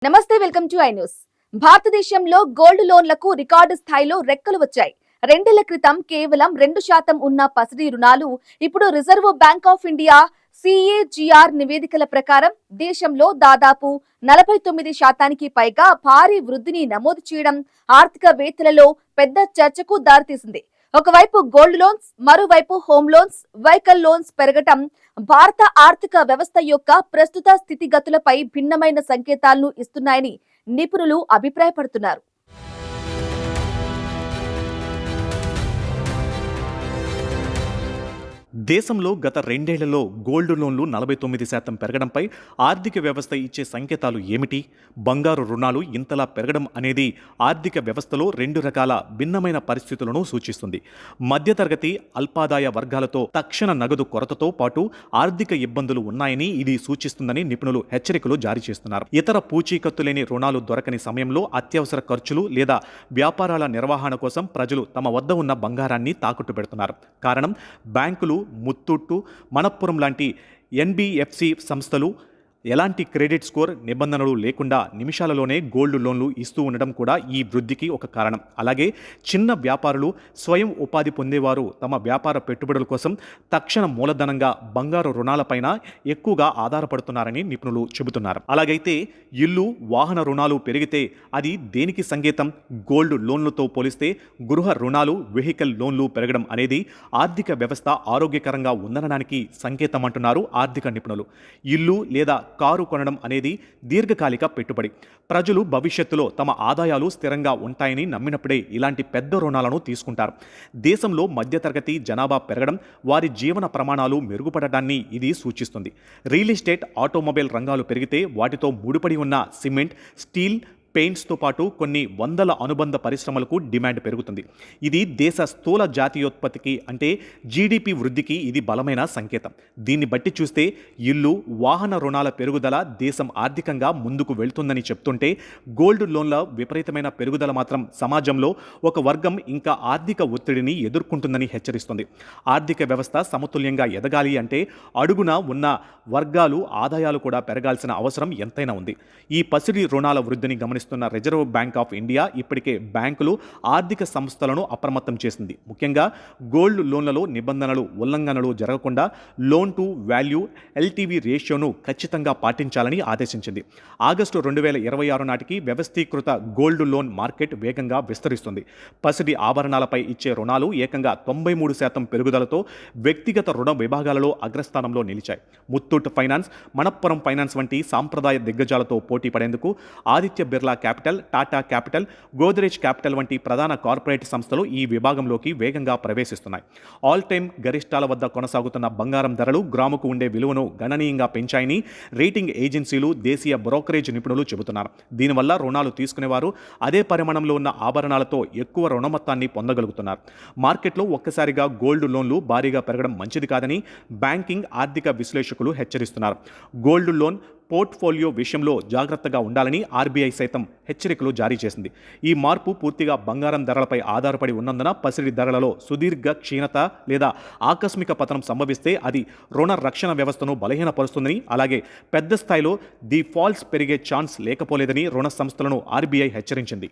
నమస్తే, welcome to I news. భారతదేశంలో gold లోన్లకు రికార్డు స్థాయిలో రెక్కలు వచ్చాయి. 2 క్రితం కేవలం 2% ఉన్న పసిడి రుణాలు ఇప్పుడు reserve bank of India CAGR నివేదికల ప్రకారం దేశంలో దాదాపు 49% పైగా భారీ వృద్ధిని నమోదు చేయడం ఆర్థికవేత్తలలో పెద్ద చర్చకు దారితీసింది. ఒకవైపు గోల్డ్ లోన్స్, మరోవైపు హోమ్ లోన్స్, వెహికల్ లోన్స్ పెరగటం భారత ఆర్థిక వ్యవస్థ యొక్క ప్రస్తుత స్థితిగతులపై భిన్నమైన సంకేతాలను ఇస్తున్నాయని నిపుణులు అభిప్రాయపడుతున్నారు. దేశంలో గత 2 ఏళ్లలో గోల్డ్ లోన్లు 49% పెరగడంపై ఆర్థిక వ్యవస్థ ఇచ్చే సంకేతాలు ఏమిటి? బంగారు రుణాలు ఇంతలా పెరగడం అనేది ఆర్థిక వ్యవస్థలో 2 రకాల భిన్నమైన పరిస్థితులను సూచిస్తుంది. మధ్యతరగతి, అల్పాదాయ వర్గాలతో తక్షణ నగదు కొరతతో పాటు ఆర్థిక ఇబ్బందులు ఉన్నాయని ఇది సూచిస్తుందని నిపుణులు హెచ్చరికలు జారీ చేస్తున్నారు. ఇతర పూచీకత్తు లేని రుణాలు దొరకని సమయంలో అత్యవసర ఖర్చులు లేదా వ్యాపారాల నిర్వహణ కోసం ప్రజలు తమ వద్ద ఉన్న బంగారాన్ని తాకట్టు పెడుతున్నారు. కారణం, బ్యాంకులు, ముత్తూట్, మనప్పురం లాంటి ఎన్బిఎఫ్సి సంస్థలు ఎలాంటి క్రెడిట్ స్కోర్ నిబంధనలు లేకుండా నిమిషాలలోనే గోల్డ్ లోన్లు ఇస్తూ ఉండడం కూడా ఈ వృద్ధికి ఒక కారణం. అలాగే చిన్న వ్యాపారులు, స్వయం ఉపాధి పొందేవారు తమ వ్యాపార పెట్టుబడుల కోసం తక్షణ మూలధనంగా బంగారు రుణాలపైన ఎక్కువగా ఆధారపడుతున్నారని నిపుణులు చెబుతున్నారు. అలాగైతే ఇల్లు, వాహన రుణాలు పెరిగితే అది దేనికి సంకేతం? గోల్డ్ లోన్లతో పోలిస్తే గృహ రుణాలు, వెహికల్ లోన్లు పెరగడం అనేది ఆర్థిక వ్యవస్థ ఆరోగ్యకరంగా ఉందనడానికి సంకేతం అంటున్నారు ఆర్థిక నిపుణులు. ఇల్లు లేదా కారు కొనడం అనేది దీర్ఘకాలిక పెట్టుబడి. ప్రజలు భవిష్యత్తులో తమ ఆదాయాలు స్థిరంగా ఉంటాయని నమ్మినప్పుడే ఇలాంటి పెద్ద రుణాలను తీసుకుంటారు. దేశంలో మధ్యతరగతి జనాభా పెరగడం, వారి జీవన ప్రమాణాలు మెరుగుపడడాన్ని ఇది సూచిస్తుంది. రియల్ ఎస్టేట్, ఆటోమొబైల్ రంగాలు పెరిగితే వాటితో ముడిపడి ఉన్న సిమెంట్, స్టీల్, పెయింట్స్తో పాటు కొన్ని వందల అనుబంధ పరిశ్రమలకు డిమాండ్ పెరుగుతుంది. ఇది దేశ స్థూల జాతీయోత్పత్తికి అంటే జీడిపి వృద్ధికి ఇది బలమైన సంకేతం. దీన్ని బట్టి చూస్తే ఇల్లు, వాహన రుణాల పెరుగుదల దేశం ఆర్థికంగా ముందుకు వెళ్తుందని చెప్తుంటే, గోల్డ్ లోన్ల విపరీతమైన పెరుగుదల మాత్రం సమాజంలో ఒక వర్గం ఇంకా ఆర్థిక ఒత్తిడిని ఎదుర్కొంటుందని హెచ్చరిస్తుంది. ఆర్థిక వ్యవస్థ సమతుల్యంగా ఎదగాలి అంటే అడుగున ఉన్న వర్గాలు ఆదాయాలు కూడా పెరగాల్సిన అవసరం ఎంతైనా ఉంది. ఈ పసిడి రుణాల వృద్ధిని గమనిస్తున్న రిజర్వ్ బ్యాంక్ ఆఫ్ ఇండియా ఇప్పటికే బ్యాంకులు, ఆర్థిక సంస్థలను అప్రమత్తం చేసింది. ముఖ్యంగా గోల్డ్ లోన్లలో నిబంధనలు ఉల్లంఘనలు జరగకుండా లోన్ టు వాల్యూ ఎల్టీవీ రేషియోను ఖచ్చితంగా పాటించాలని ఆదేశించింది. ఆగస్టు 2026 నాటికి వ్యవస్థీకృత గోల్డ్ లోన్ మార్కెట్ వేగంగా విస్తరిస్తుంది. పసిడి ఆభరణాలపై ఇచ్చే రుణాలు ఏకంగా 93% పెరుగుదలతో వ్యక్తిగత రుణ విభాగాలలో అగ్రస్థానంలో నిలిచాయి. ముత్తూట్ ఫైనాన్స్, మనప్పురం ఫైనాన్స్ వంటి సాంప్రదాయ దిగ్గజాలతో పోటీ పడేందుకు Aditya Birla capital, Tata capital, Godrej capital వంటి ప్రధాన కార్పొరేట్ సంస్థలు ఈ విభాగంలోకి వేగంగా ప్రవేశిస్తున్నాయి. ఆల్ టైమ్ గరిష్టాల వద్ద కొనసాగుతున్న బంగారం ధరలు గ్రాముకు ఉండే విలువను గణనీయంగా పెంచాయని రేటింగ్ ఏజెన్సీలు, దేశీయ బ్రోకరేజ్ నిపుణులు చెబుతున్నారు. దీనివల్ల రుణాలు తీసుకునేవారు అదే పరిమాణంలో ఉన్న ఆభరణాలతో ఎక్కువ రుణ మొత్తాన్ని పొందగలుగుతున్నారు. మార్కెట్లో ఒక్కసారిగా గోల్డ్ లోన్లు భారీగా పెరగడం మంచిది కాదని బ్యాంకింగ్, ఆర్థిక విశ్లేషకులు హెచ్చరిస్తున్నారు. గోల్డ్ లోన్ పోర్ట్ఫోలియో విషయంలో జాగ్రత్తగా ఉండాలని ఆర్బీఐ సైతం హెచ్చరికలు జారీ చేసింది. ఈ మార్పు పూర్తిగా బంగారం ధరలపై ఆధారపడి ఉన్నందున పసిడి ధరలలో సుదీర్ఘ క్షీణత లేదా ఆకస్మిక పతనం సంభవిస్తే అది రుణ రక్షణ వ్యవస్థను బలహీనపరుస్తుందని, అలాగే పెద్ద స్థాయిలో డిఫాల్ట్స్ పెరిగే ఛాన్స్ లేకపోలేదని రుణ సంస్థలను ఆర్బీఐ హెచ్చరించింది.